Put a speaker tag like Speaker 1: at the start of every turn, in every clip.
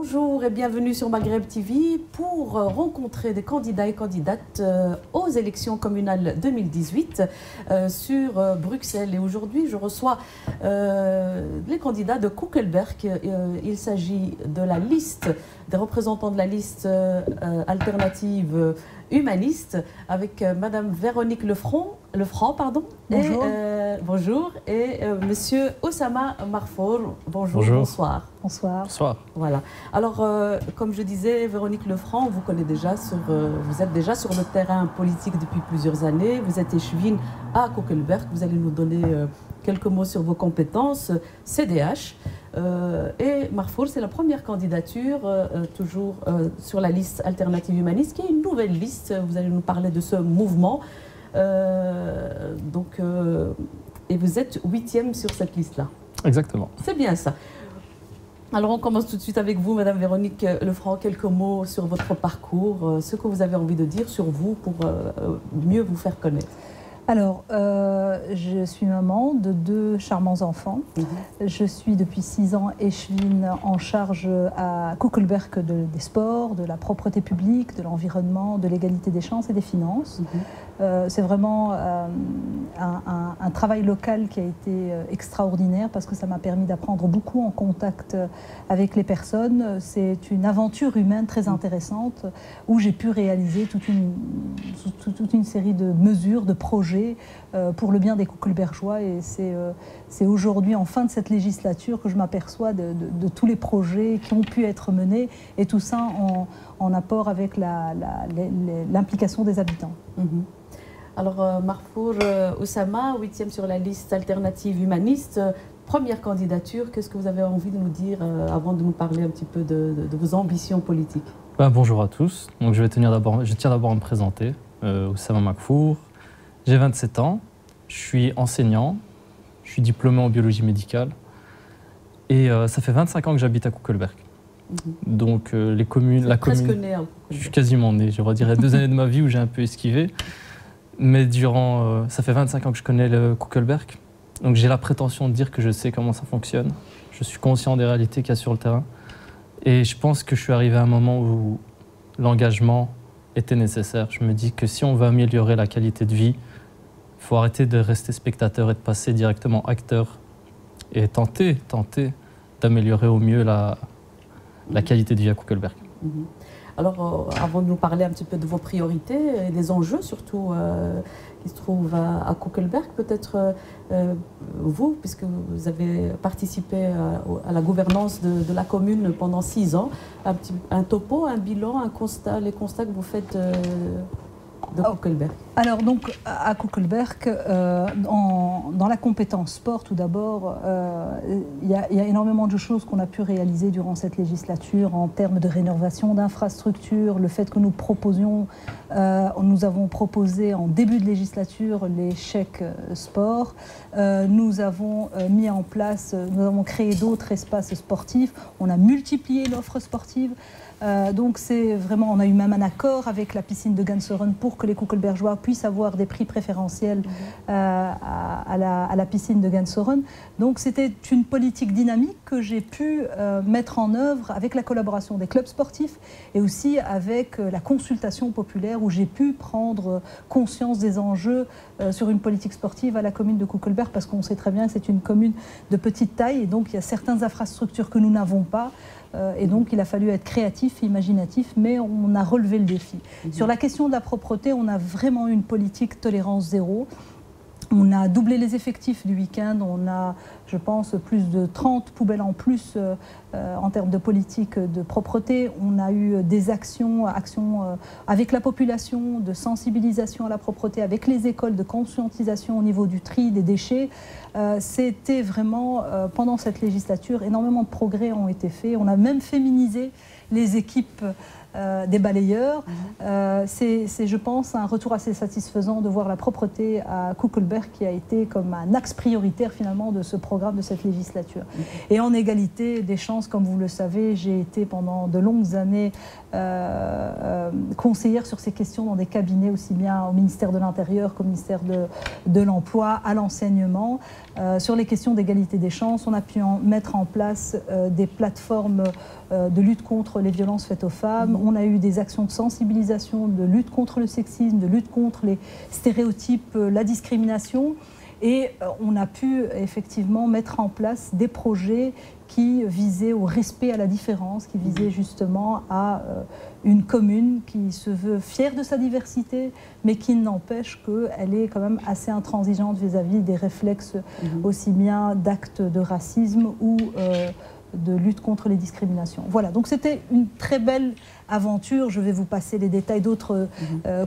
Speaker 1: Bonjour et bienvenue sur Maghreb TV pour rencontrer des candidats et candidates aux élections communales 2018 sur Bruxelles. Et aujourd'hui, je reçois les candidats de Koekelberg. Il s'agit de la liste, des représentants de la liste alternative humaniste avec Madame Véronique Lefranc,
Speaker 2: Bonjour.
Speaker 1: Bonjour, et Monsieur Oussama Marfour. Bonjour,
Speaker 3: Bonjour.
Speaker 1: bonsoir.
Speaker 2: Bonsoir.
Speaker 3: Bonsoir.
Speaker 1: Voilà. Alors, comme je disais, Véronique Lefranc, vous connaissez déjà vous êtes déjà sur le terrain politique depuis plusieurs années. Vous êtes échevine à Koekelberg. Vous allez nous donner quelques mots sur vos compétences CDH. Et Marfour, c'est la première candidature, toujours sur la liste alternative humaniste, qui est une nouvelle liste. Vous allez nous parler de ce mouvement. Et vous êtes 8e sur cette liste-là.
Speaker 3: Exactement.
Speaker 1: C'est bien ça. Alors on commence tout de suite avec vous, Madame Véronique Lefranc. Quelques mots sur votre parcours, ce que vous avez envie de dire sur vous pour mieux vous faire connaître.
Speaker 2: Alors, je suis maman de 2 charmants enfants. Je suis depuis 6 ans échevine en charge à Koekelberg des sports, de la propreté publique, de l'environnement, de l'égalité des chances et des finances. C'est vraiment un travail local qui a été extraordinaire parce que ça m'a permis d'apprendre beaucoup en contact avec les personnes. C'est une aventure humaine très intéressante où j'ai pu réaliser toute une série de mesures, de projets pour le bien des Koekelbergois. Et c'est aujourd'hui, en fin de cette législature, que je m'aperçois de tous les projets qui ont pu être menés et tout ça en apport avec l'implication des habitants.
Speaker 1: Alors, Marfour Oussama, 8e sur la liste alternative humaniste, première candidature. Qu'est-ce que vous avez envie de nous dire avant de nous parler un petit peu de vos ambitions politiques?
Speaker 3: Bonjour à tous. Donc, je tiens d'abord à me présenter. Oussama Marfour, j'ai 27 ans, je suis enseignant, je suis diplômé en biologie médicale et ça fait 25 ans que j'habite à Koekelberg. Donc, les communes...
Speaker 1: Presque né à Koekelberg.
Speaker 3: Je suis quasiment né, je dirais 2 années de ma vie où j'ai un peu esquivé. Mais ça fait 25 ans que je connais le Koekelberg. Donc j'ai la prétention de dire que je sais comment ça fonctionne. Je suis conscient des réalités qu'il y a sur le terrain. Et je pense que je suis arrivé à un moment où l'engagement était nécessaire. Je me dis que si on veut améliorer la qualité de vie, il faut arrêter de rester spectateur et de passer directement acteur. Et tenter d'améliorer au mieux la qualité de vie à Koekelberg.
Speaker 1: Alors, avant de nous parler un petit peu de vos priorités et des enjeux, surtout qui se trouvent à Koekelberg, peut-être vous, puisque vous avez participé à la gouvernance de la commune pendant 6 ans, un topo, un bilan, un constat, les constats que vous faites de Koekelberg.
Speaker 2: Alors donc à Koekelberg, dans la compétence sport tout d'abord, il y a énormément de choses qu'on a pu réaliser durant cette législature en termes de rénovation d'infrastructures, le fait que nous avons proposé en début de législature les chèques sport, nous avons mis en place, nous avons créé d'autres espaces sportifs, on a multiplié l'offre sportive. Donc c'est vraiment, on a eu même un accord avec la piscine de Gansoren pour que les Koekelbergois puissent avoir des prix préférentiels à la piscine de Gansoren. Donc c'était une politique dynamique que j'ai pu mettre en œuvre avec la collaboration des clubs sportifs et aussi avec la consultation populaire où j'ai pu prendre conscience des enjeux sur une politique sportive à la commune de Koekelberg parce qu'on sait très bien que c'est une commune de petite taille et donc il y a certaines infrastructures que nous n'avons pas. Et donc, il a fallu être créatif, imaginatif, mais on a relevé le défi. Sur la question de la propreté, on a vraiment une politique tolérance zéro. On a doublé les effectifs du week-end, on a, je pense, plus de 30 poubelles en plus en termes de politique de propreté. On a eu des actions avec la population, de sensibilisation à la propreté, avec les écoles, de conscientisation au niveau du tri des déchets. C'était vraiment, pendant cette législature, énormément de progrès ont été faits. On a même féminisé les équipes des balayeurs. C'est, je pense, un retour assez satisfaisant de voir la propreté à Koekelberg qui a été comme un axe prioritaire finalement de ce programme de cette législature. Et en égalité des chances, comme vous le savez, j'ai été pendant de longues années conseillère sur ces questions dans des cabinets aussi bien au ministère de l'Intérieur qu'au ministère de l'Emploi, à l'enseignement. Sur les questions d'égalité des chances, on a pu mettre en place des plateformes de lutte contre les violences faites aux femmes. On a eu des actions de sensibilisation, de lutte contre le sexisme, de lutte contre les stéréotypes, la discrimination. Et on a pu effectivement mettre en place des projets qui visaient au respect à la différence, qui visaient justement à une commune qui se veut fière de sa diversité, mais qui n'empêche qu'elle est quand même assez intransigeante vis-à-vis des réflexes aussi bien d'actes de racisme ou de lutte contre les discriminations. Voilà, donc c'était une très belle aventure. Je vais vous passer les détails d'autres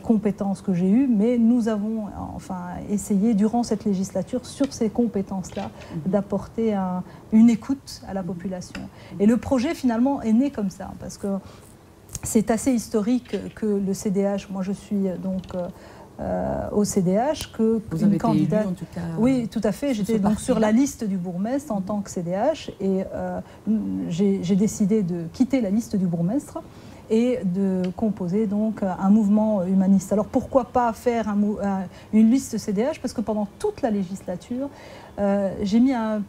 Speaker 2: compétences que j'ai eues, mais nous avons enfin essayé durant cette législature, sur ces compétences-là, d'apporter une écoute à la population. Et le projet finalement est né comme ça, parce que c'est assez historique que le CDH, moi je suis donc au CDH, que
Speaker 1: vous avez été élu, en tout cas.
Speaker 2: Oui, tout à fait. J'étais donc sur la liste du bourgmestre en tant que CDH et j'ai décidé de quitter la liste du bourgmestre et de composer donc un mouvement humaniste. Alors pourquoi pas faire une liste CDH? Parce que pendant toute la législature, j'ai mis un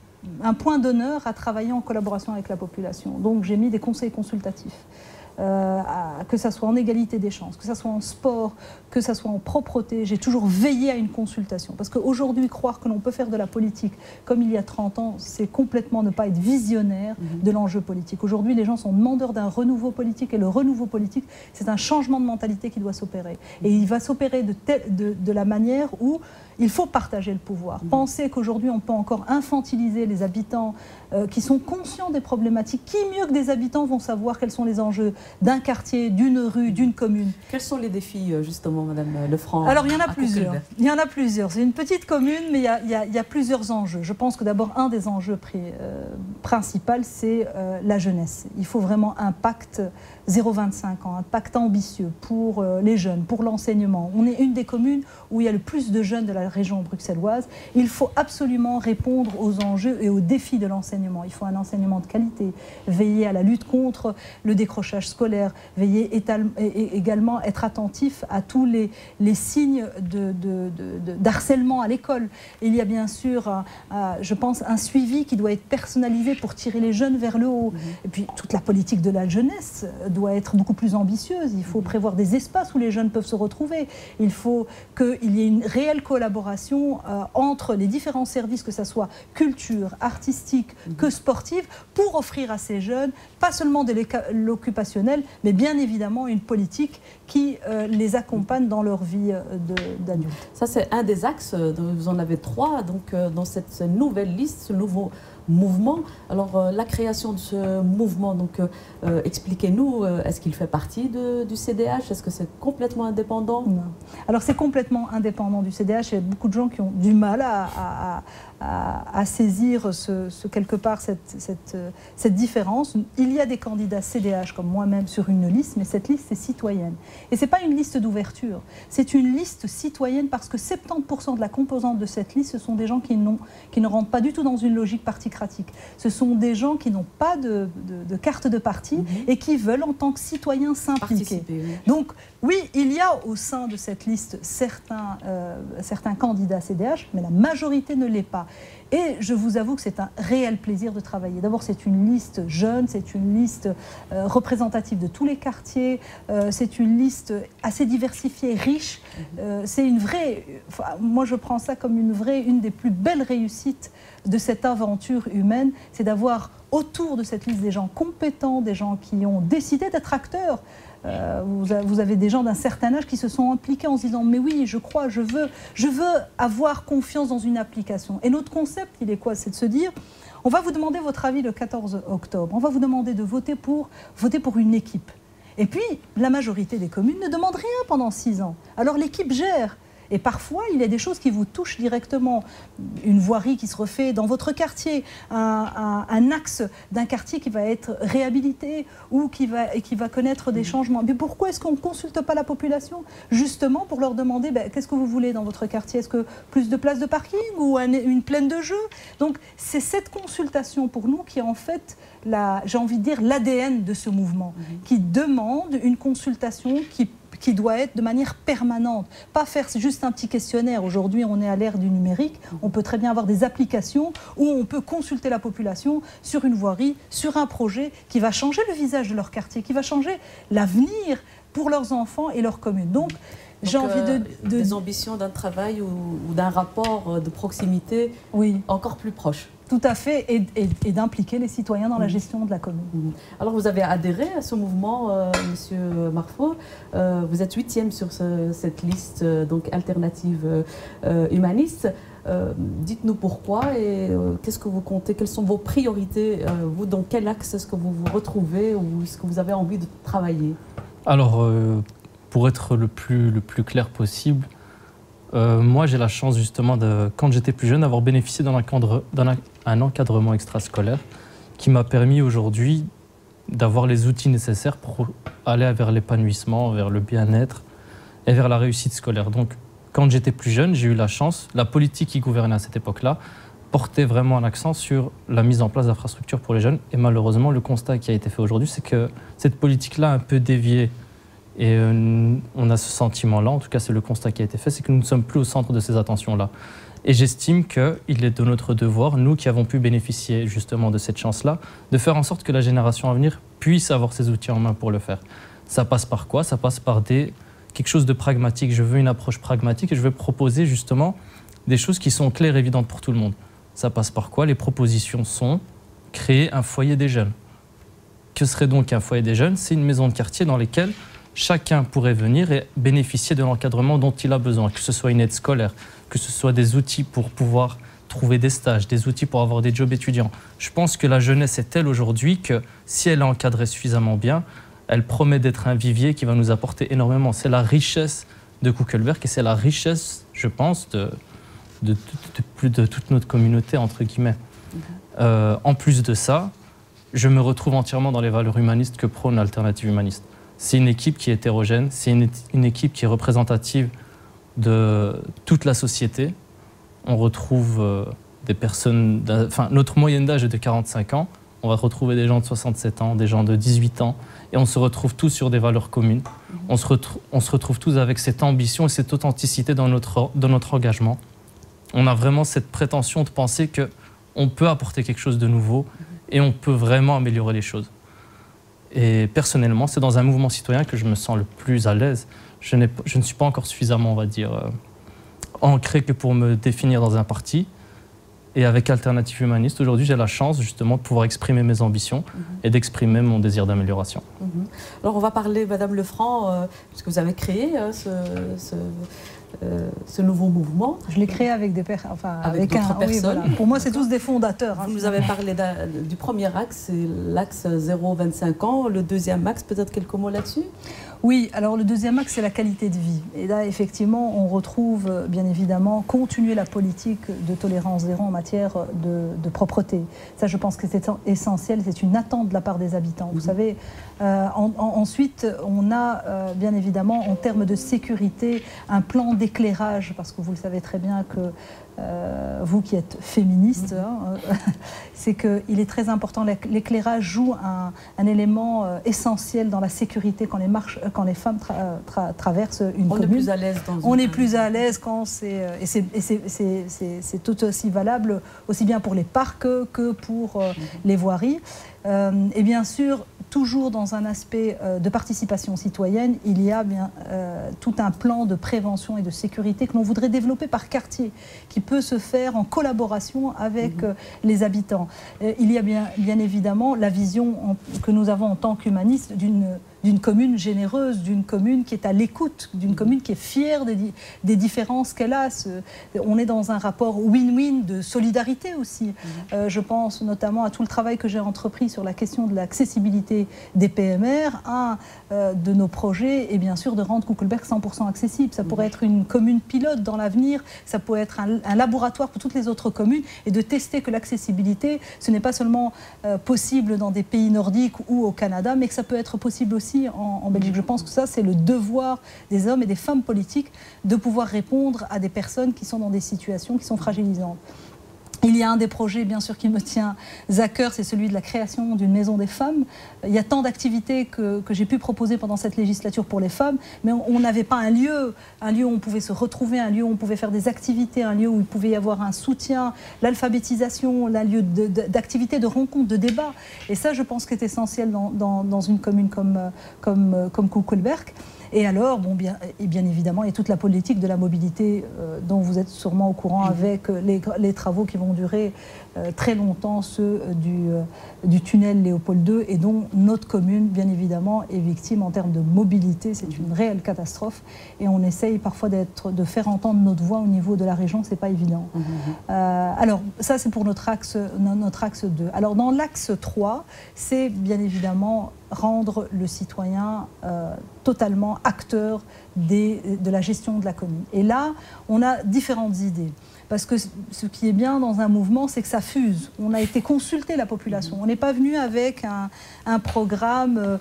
Speaker 2: point d'honneur à travailler en collaboration avec la population. Donc j'ai mis des conseils consultatifs. Que ça soit en égalité des chances, que ça soit en sport, que ça soit en propreté, j'ai toujours veillé à une consultation. Parce qu'aujourd'hui, croire que l'on peut faire de la politique comme il y a 30 ans, c'est complètement ne pas être visionnaire de l'enjeu politique. Aujourd'hui, les gens sont demandeurs d'un renouveau politique et le renouveau politique, c'est un changement de mentalité qui doit s'opérer. Et il va s'opérer de la manière où il faut partager le pouvoir. Penser qu'aujourd'hui, on peut encore infantiliser les habitants qui sont conscients des problématiques. Qui mieux que des habitants vont savoir quels sont les enjeux d'un quartier, d'une rue, d'une commune?
Speaker 1: Quels sont les défis, justement, Madame Lefranc?
Speaker 2: Alors, il y en a plusieurs. Il y en a plusieurs. C'est une petite commune, mais il y a plusieurs enjeux. Je pense que d'abord, un des enjeux principaux, c'est la jeunesse. Il faut vraiment un pacte 0-25 ans, un pacte ambitieux pour les jeunes, pour l'enseignement. On est une des communes où il y a le plus de jeunes de la région bruxelloise. Il faut absolument répondre aux enjeux et aux défis de l'enseignement. Il faut un enseignement de qualité, veiller à la lutte contre le décrochage scolaire, veiller également être attentif à tous les signes d'harcèlement à l'école. Il y a bien sûr, je pense, un suivi qui doit être personnalisé pour tirer les jeunes vers le haut. Et puis toute la politique de la jeunesse doit être beaucoup plus ambitieuse. Il faut prévoir des espaces où les jeunes peuvent se retrouver. Il faut qu'il y ait une réelle collaboration entre les différents services, que ce soit culture, artistique, que sportive, pour offrir à ces jeunes, pas seulement de l'occupationnel, mais bien évidemment une politique qui les accompagne dans leur vie d'adulte.
Speaker 1: Ça, c'est un des axes, vous en avez 3, donc, dans cette nouvelle liste, ce nouveau mouvement. Alors, la création de ce mouvement, donc, expliquez-nous, est-ce qu'il fait partie du CDH? Est-ce que c'est complètement indépendant?
Speaker 2: Non. Alors, c'est complètement indépendant du CDH. Il y a beaucoup de gens qui ont du mal à saisir quelque part cette différence. Il y a des candidats CDH comme moi-même sur une liste, mais cette liste est citoyenne. Et ce n'est pas une liste d'ouverture, c'est une liste citoyenne parce que 70% de la composante de cette liste, ce sont des gens qui ne rentrent pas du tout dans une logique particratique. Ce sont des gens qui n'ont pas de carte de parti et qui veulent en tant que citoyens s'impliquer.
Speaker 1: Oui.
Speaker 2: Donc oui, il y a au sein de cette liste certains candidats CDH, mais la majorité ne l'est pas. Et je vous avoue que c'est un réel plaisir de travailler. D'abord, c'est une liste jeune, c'est une liste représentative de tous les quartiers, c'est une liste assez diversifiée, riche. C'est une vraie, moi je prends ça comme une des plus belles réussites de cette aventure humaine, c'est d'avoir autour de cette liste des gens compétents, des gens qui ont décidé d'être acteurs. Vous avez des gens d'un certain âge qui se sont impliqués en se disant « mais oui, je crois, je veux avoir confiance dans une application ». Et notre concept, il est quoi? C'est de se dire « on va vous demander votre avis le 14 octobre, on va vous demander de voter pour une équipe ». Et puis, la majorité des communes ne demandent rien pendant 6 ans. Alors l'équipe gère. Et parfois, il y a des choses qui vous touchent directement. Une voirie qui se refait dans votre quartier, un axe d'un quartier qui va être réhabilité ou qui va connaître des changements. Mais pourquoi est-ce qu'on ne consulte pas la population justement pour leur demander qu'est-ce que vous voulez dans votre quartier? Est-ce que plus de places de parking ou une plaine de jeux? Donc c'est cette consultation pour nous qui est en fait, j'ai envie de dire, l'ADN de ce mouvement, qui demande une consultation qui doit être de manière permanente. Pas faire juste un petit questionnaire. Aujourd'hui, on est à l'ère du numérique. On peut très bien avoir des applications où on peut consulter la population sur une voirie, sur un projet qui va changer le visage de leur quartier, qui va changer l'avenir pour leurs enfants et leur commune. Donc j'ai envie
Speaker 1: des ambitions d'un travail ou d'un rapport de proximité encore plus proche.
Speaker 2: Tout à fait, et d'impliquer les citoyens dans la gestion de la commune.
Speaker 1: Alors vous avez adhéré à ce mouvement, Monsieur Marfo. Vous êtes 8e sur cette liste donc alternative humaniste. Dites-nous pourquoi et qu'est-ce que vous comptez, quelles sont vos priorités, vous, dans quel axe est-ce que vous vous retrouvez ou est-ce que vous avez envie de travailler? Alors,
Speaker 3: pour être le plus clair possible, moi j'ai la chance justement, quand j'étais plus jeune, d'avoir bénéficié d'un encadrement extrascolaire qui m'a permis aujourd'hui d'avoir les outils nécessaires pour aller vers l'épanouissement, vers le bien-être et vers la réussite scolaire. Donc quand j'étais plus jeune, j'ai eu la chance, la politique qui gouvernait à cette époque-là portait vraiment un accent sur la mise en place d'infrastructures pour les jeunes. Et malheureusement, le constat qui a été fait aujourd'hui, c'est que cette politique-là a un peu dévié. Et on a ce sentiment-là, en tout cas c'est le constat qui a été fait, c'est que nous ne sommes plus au centre de ces attentions-là. Et j'estime qu'il est de notre devoir, nous qui avons pu bénéficier justement de cette chance-là, de faire en sorte que la génération à venir puisse avoir ces outils en main pour le faire. Ça passe par quoi? Ça passe par quelque chose de pragmatique. Je veux une approche pragmatique et je veux proposer justement des choses qui sont claires et évidentes pour tout le monde. Ça passe par quoi? Les propositions sont créer un foyer des jeunes. Que serait donc un foyer des jeunes? C'est une maison de quartier dans laquelle chacun pourrait venir et bénéficier de l'encadrement dont il a besoin, que ce soit une aide scolaire, que ce soit des outils pour pouvoir trouver des stages, des outils pour avoir des jobs étudiants. Je pense que la jeunesse est telle aujourd'hui que si elle est encadrée suffisamment bien, elle promet d'être un vivier qui va nous apporter énormément. C'est la richesse de Kuckelberg et c'est la richesse, je pense, de toute notre communauté, entre guillemets. En plus de ça, je me retrouve entièrement dans les valeurs humanistes que prône l'alternative humaniste. C'est une équipe qui est hétérogène, c'est une équipe qui est représentative de toute la société. On retrouve des personnes, notre moyenne d'âge est de 45 ans, on va retrouver des gens de 67 ans, des gens de 18 ans, et on se retrouve tous sur des valeurs communes. On se retrouve tous avec cette ambition et cette authenticité dans notre engagement. On a vraiment cette prétention de penser qu'on peut apporter quelque chose de nouveau et on peut vraiment améliorer les choses. Et personnellement, c'est dans un mouvement citoyen que je me sens le plus à l'aise. Je ne suis pas encore suffisamment, on va dire, ancré que pour me définir dans un parti. Et avec Alternative Humaniste, aujourd'hui, j'ai la chance justement de pouvoir exprimer mes ambitions et d'exprimer mon désir d'amélioration.
Speaker 1: Alors, on va parler, Madame Lefranc, puisque vous avez créé ce nouveau mouvement.
Speaker 2: Je l'ai créé avec d'autres personnes. Oui, voilà. Pour moi, c'est tous des fondateurs.
Speaker 1: Vous nous avez parlé du premier axe, c'est l'axe 0-25 ans. Le deuxième axe, peut-être quelques mots là-dessus?
Speaker 2: Oui, alors le deuxième axe, c'est la qualité de vie. Et là, effectivement, on retrouve, bien évidemment, continuer la politique de tolérance zéro en matière de propreté. Ça, je pense que c'est essentiel, c'est une attente de la part des habitants. Vous savez, ensuite, on a, bien évidemment, en termes de sécurité, un plan d'éclairage, parce que vous le savez très bien que vous qui êtes féministe, c'est qu'il est très important. L'éclairage joue un élément essentiel dans la sécurité quand les femmes traversent une commune.
Speaker 1: On est plus à l'aise dans
Speaker 2: On est plus à l'aise quand c'est... Et c'est tout aussi valable, aussi bien pour les parcs que pour les voiries. Et bien sûr, toujours dans un aspect de participation citoyenne, il y a tout un plan de prévention et de sécurité que l'on voudrait développer par quartier, qui peut se faire en collaboration avec les habitants. Il y a bien évidemment la vision que nous avons en tant qu'humanistes d'une commune généreuse, d'une commune qui est à l'écoute, d'une commune qui est fière des différences qu'elle a. On est dans un rapport win-win de solidarité aussi. Je pense notamment à tout le travail que j'ai entrepris sur la question de l'accessibilité des PMR. Un de nos projets est bien sûr de rendre Koekelberg 100% accessible. Ça pourrait être une commune pilote dans l'avenir, ça pourrait être un laboratoire pour toutes les autres communes et de tester que l'accessibilité, ce n'est pas seulement possible dans des pays nordiques ou au Canada, mais que ça peut être possible aussi en Belgique. Je pense que ça, c'est le devoir des hommes et des femmes politiques de pouvoir répondre à des personnes qui sont dans des situations qui sont fragilisantes. Il y a un des projets, bien sûr, qui me tient à cœur, c'est celui de la création d'une maison des femmes. Il y a tant d'activités que j'ai pu proposer pendant cette législature pour les femmes, mais on n'avait pas un lieu où on pouvait se retrouver, un lieu où on pouvait faire des activités, un lieu où il pouvait y avoir un soutien, l'alphabétisation, un lieu d'activités, de rencontres, de débats. Et ça, je pense que c'est essentiel dans une commune comme Koekelberg. Et alors, bien évidemment, il y a toute la politique de la mobilité dont vous êtes sûrement au courant avec les travaux qui vont durer très longtemps, ceux du tunnel Léopold II, et dont notre commune, bien évidemment, est victime en termes de mobilité. C'est une réelle catastrophe. Et on essaye parfois de faire entendre notre voix au niveau de la région, c'est pas évident. Alors, ça, c'est pour notre axe 2. Alors, dans l'axe 3, c'est bien évidemment rendre le citoyen totalement acteur de la gestion de la commune. Et là, on a différentes idées. Parce que ce qui est bien dans un mouvement, c'est que ça fuse. On a été consulter la population. On n'est pas venu avec un programme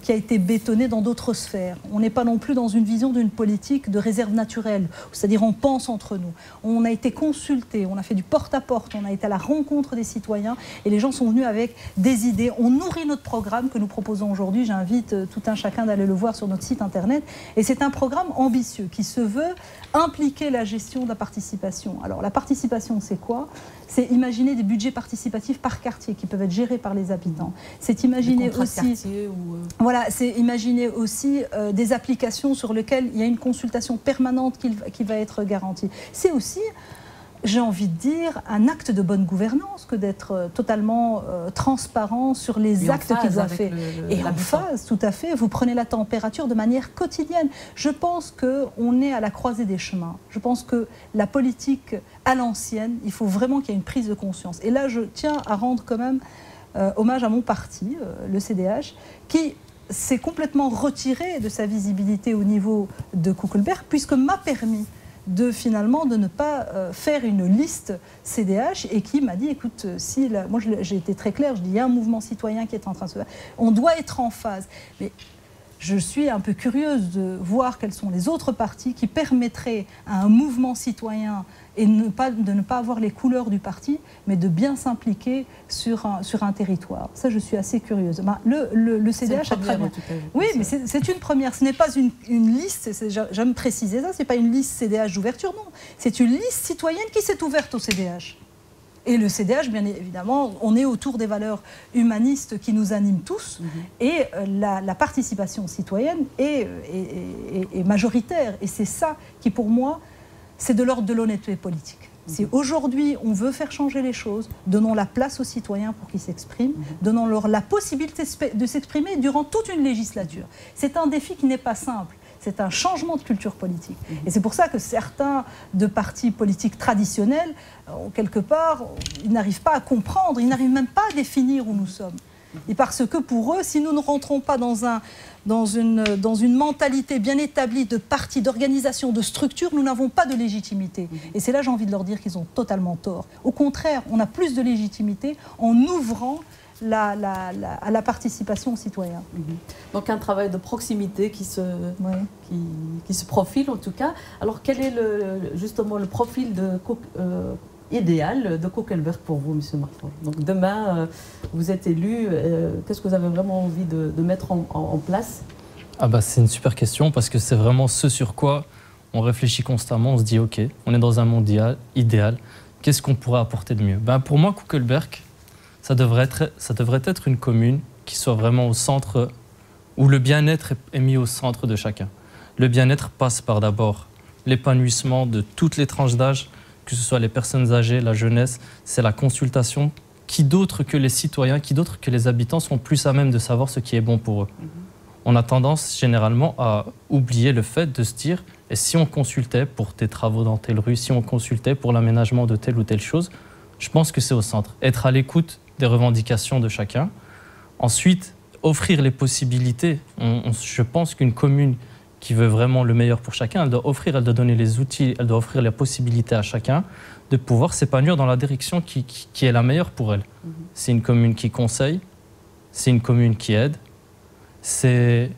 Speaker 2: qui a été bétonné dans d'autres sphères. On n'est pas non plus dans une vision d'une politique de réserve naturelle, c'est-à-dire on pense entre nous. On a été consulté, on a fait du porte-à-porte, on a été à la rencontre des citoyens et les gens sont venus avec des idées. On nourrit notre programme que nous proposons aujourd'hui. J'invite tout un chacun d'aller le voir sur notre site internet. Et c'est un programme ambitieux qui se veut impliquer la gestion de la participation. Alors la participation, c'est quoi? C'est imaginer des budgets participatifs par quartier qui peuvent être gérés par les habitants. C'est imaginer aussi, voilà, c'est imaginer aussi des applications sur lesquelles il y a une consultation permanente qui va être garantie. C'est aussi, j'ai envie de dire, un acte de bonne gouvernance que d'être totalement transparent sur les actes qu'il doit faire. Et en phase, tout à fait, vous prenez la température de manière quotidienne. Je pense qu'on est à la croisée des chemins. Je pense que la politique à l'ancienne, il faut vraiment qu'il y ait une prise de conscience. Et là, je tiens à rendre quand même hommage à mon parti, le CDH, qui s'est complètement retiré de sa visibilité au niveau de Koekelberg, puisque m'a permis finalement de ne pas faire une liste CDH et qui m'a dit, écoute, moi j'ai été très claire, je dis, il y a un mouvement citoyen qui est en train de se faire, on doit être en phase. Mais je suis un peu curieuse de voir quels sont les autres partis qui permettraient à un mouvement citoyen et de ne pas avoir les couleurs du parti, mais de bien s'impliquer sur un territoire. Ça, je suis assez curieuse. Le CDH a très bien... Oui, mais c'est une première. Ce n'est pas une liste, j'aime préciser ça, ce n'est pas une liste CDH d'ouverture, non. C'est une liste citoyenne qui s'est ouverte au CDH. Et le CDH, bien évidemment, on est autour des valeurs humanistes qui nous animent tous. Et la participation citoyenne est majoritaire. Et c'est ça qui, pour moi, c'est de l'ordre de l'honnêteté politique. Si aujourd'hui on veut faire changer les choses, donnons la place aux citoyens pour qu'ils s'expriment, donnons-leur la possibilité de s'exprimer durant toute une législature. C'est un défi qui n'est pas simple. C'est un changement de culture politique. Et c'est pour ça que certains de partis politiques traditionnels, quelque part, ils n'arrivent pas à comprendre, ils n'arrivent même pas à définir où nous sommes. Et parce que pour eux, si nous ne rentrons pas dans une mentalité bien établie de parti, d'organisation, de structure, nous n'avons pas de légitimité. Et c'est là j'ai envie de leur dire qu'ils ont totalement tort. Au contraire, on a plus de légitimité en ouvrant à la participation citoyenne.
Speaker 1: Donc un travail de proximité qui se profile en tout cas. Alors quel est justement le profil idéal de Koekelberg pour vous, M. Marfort? Donc demain, vous êtes élu, qu'est-ce que vous avez vraiment envie de mettre en place?
Speaker 3: C'est une super question parce que c'est vraiment ce sur quoi on réfléchit constamment, on se dit ok, on est dans un monde idéal, qu'est-ce qu'on pourrait apporter de mieux? Pour moi, Koekelberg, ça devrait être une commune qui soit vraiment au centre, où le bien-être est mis au centre de chacun. Le bien-être passe par d'abord l'épanouissement de toutes les tranches d'âge, que ce soit les personnes âgées, la jeunesse, c'est la consultation. Qui d'autre que les citoyens, qui d'autre que les habitants sont plus à même de savoir ce qui est bon pour eux? on a tendance généralement à oublier le fait de se dire, et si on consultait pour tes travaux dans telle rue, si on consultait pour l'aménagement de telle ou telle chose, je pense que c'est au centre. Être à l'écoute des revendications de chacun. Ensuite, offrir les possibilités. Je pense qu'une commune qui veut vraiment le meilleur pour chacun, elle doit donner les outils, elle doit offrir les possibilités à chacun de pouvoir s'épanouir dans la direction qui est la meilleure pour elle. C'est une commune qui conseille, c'est une commune qui aide, c'est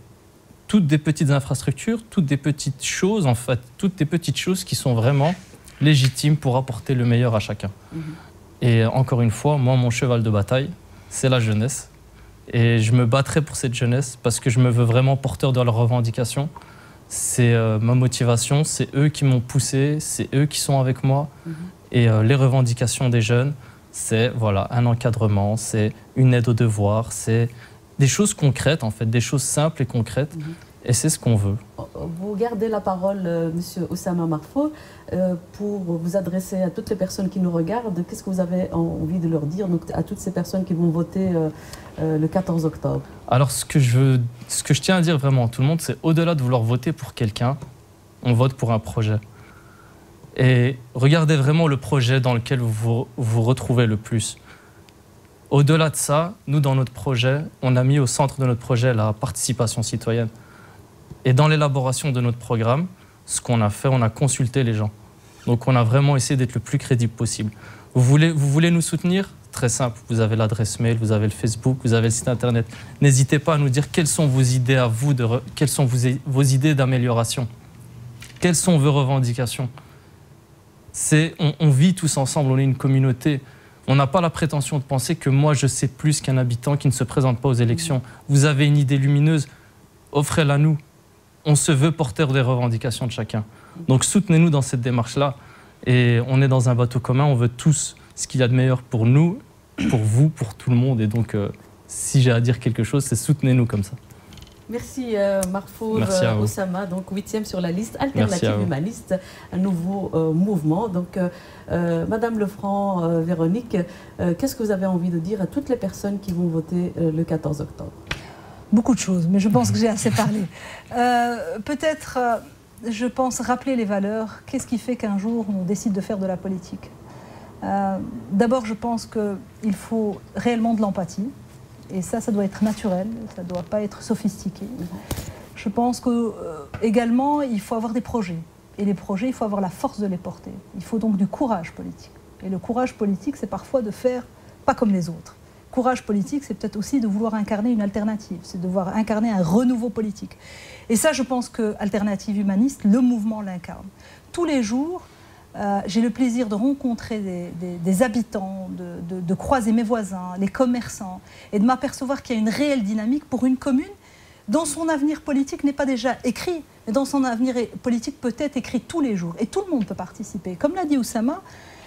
Speaker 3: toutes des petites infrastructures, toutes des petites choses, en fait, toutes des petites choses qui sont vraiment légitimes pour apporter le meilleur à chacun. Et encore une fois, moi, mon cheval de bataille, c'est la jeunesse. Et je me battrai pour cette jeunesse parce que je me veux vraiment porteur de leurs revendications. C'est ma motivation, c'est eux qui m'ont poussé, c'est eux qui sont avec moi. Et les revendications des jeunes, c'est voilà, un encadrement, c'est une aide aux devoirs, c'est des choses concrètes en fait, des choses simples et concrètes. Et c'est ce qu'on veut.
Speaker 1: Vous gardez la parole, Monsieur Oussama Marfoul, pour vous adresser à toutes les personnes qui nous regardent. Qu'est-ce que vous avez envie de leur dire, donc, à toutes ces personnes qui vont voter le 14 octobre?
Speaker 3: Alors, ce que je tiens à dire vraiment à tout le monde, c'est au-delà de vouloir voter pour quelqu'un, on vote pour un projet. Et regardez vraiment le projet dans lequel vous vous retrouvez le plus. Au-delà de ça, nous, dans notre projet, on a mis au centre de notre projet la participation citoyenne. Et dans l'élaboration de notre programme, ce qu'on a fait, on a consulté les gens. Donc on a vraiment essayé d'être le plus crédible possible. Vous voulez nous soutenir? Très simple, vous avez l'adresse mail, vous avez le Facebook, vous avez le site internet. N'hésitez pas à nous dire quelles sont vos idées à vous, quelles sont vos idées d'amélioration. Quelles sont vos revendications? On vit tous ensemble, on est une communauté. On n'a pas la prétention de penser que moi je sais plus qu'un habitant qui ne se présente pas aux élections. Vous avez une idée lumineuse, offrez-la nous. On se veut porteur des revendications de chacun. Donc soutenez-nous dans cette démarche-là. Et on est dans un bateau commun, on veut tous ce qu'il y a de meilleur pour nous, pour vous, pour tout le monde. Et donc, si j'ai à dire quelque chose, c'est soutenez-nous comme ça.
Speaker 1: Merci Marfoul Oussama, donc 8e sur la liste Alternative Humaniste, un nouveau mouvement. Donc, Madame Lefranc, Véronique, qu'est-ce que vous avez envie de dire à toutes les personnes qui vont voter le 14 octobre?
Speaker 2: Beaucoup de choses, mais je pense que j'ai assez parlé. Peut-être, je pense, rappeler les valeurs. Qu'est-ce qui fait qu'un jour, on décide de faire de la politique? D'abord, je pense qu'il faut réellement de l'empathie. Et ça doit être naturel, ça ne doit pas être sophistiqué. Je pense qu'également, il faut avoir des projets. Et les projets, il faut avoir la force de les porter. Il faut donc du courage politique. Et le courage politique, c'est parfois de faire pas comme les autres. Courage politique, c'est peut-être aussi de vouloir incarner une alternative, c'est de vouloir incarner un renouveau politique. Et ça, je pense que Alternative Humaniste, le mouvement l'incarne. Tous les jours, j'ai le plaisir de rencontrer des habitants, de croiser mes voisins, les commerçants, et de m'apercevoir qu'il y a une réelle dynamique pour une commune dont son avenir politique n'est pas déjà écrit, mais dont son avenir politique peut être écrit tous les jours. Et tout le monde peut participer. Comme l'a dit Oussama,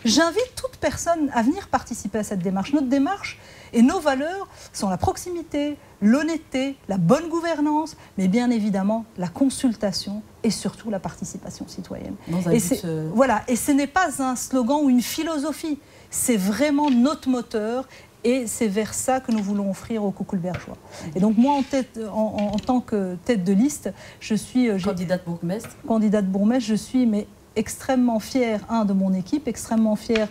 Speaker 2: j'invite toute personne à venir participer à cette démarche. Notre démarche et nos valeurs sont la proximité, l'honnêteté, la bonne gouvernance, mais bien évidemment la consultation et surtout la participation citoyenne. Voilà, et ce n'est pas un slogan ou une philosophie, c'est vraiment notre moteur et c'est vers ça que nous voulons offrir aux Kuckelbergeois. Et donc moi, en tant que tête de liste, je suis...
Speaker 1: Candidate bourgmestre.
Speaker 2: Candidate bourgmestre, je suis extrêmement fière, de mon équipe, extrêmement fière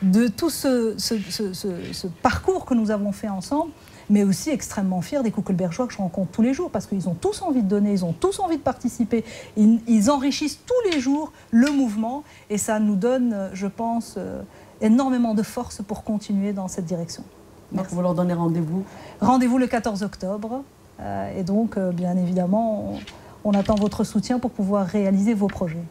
Speaker 2: de tout ce parcours que nous avons fait ensemble, mais aussi extrêmement fière des Kuckelbergeois que je rencontre tous les jours, parce qu'ils ont tous envie de donner, ils ont tous envie de participer, ils enrichissent tous les jours le mouvement, et ça nous donne, je pense, énormément de force pour continuer dans cette direction.
Speaker 1: Donc vous leur donnez rendez-vous?
Speaker 2: Rendez-vous le 14 octobre, et donc, bien évidemment, on attend votre soutien pour pouvoir réaliser vos projets.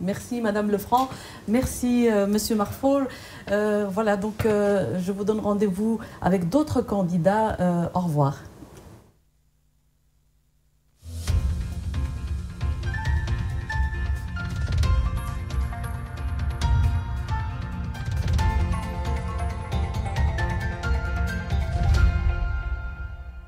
Speaker 1: Merci Madame Lefranc, merci Monsieur Marfoul. Voilà, donc je vous donne rendez-vous avec d'autres candidats. Au revoir.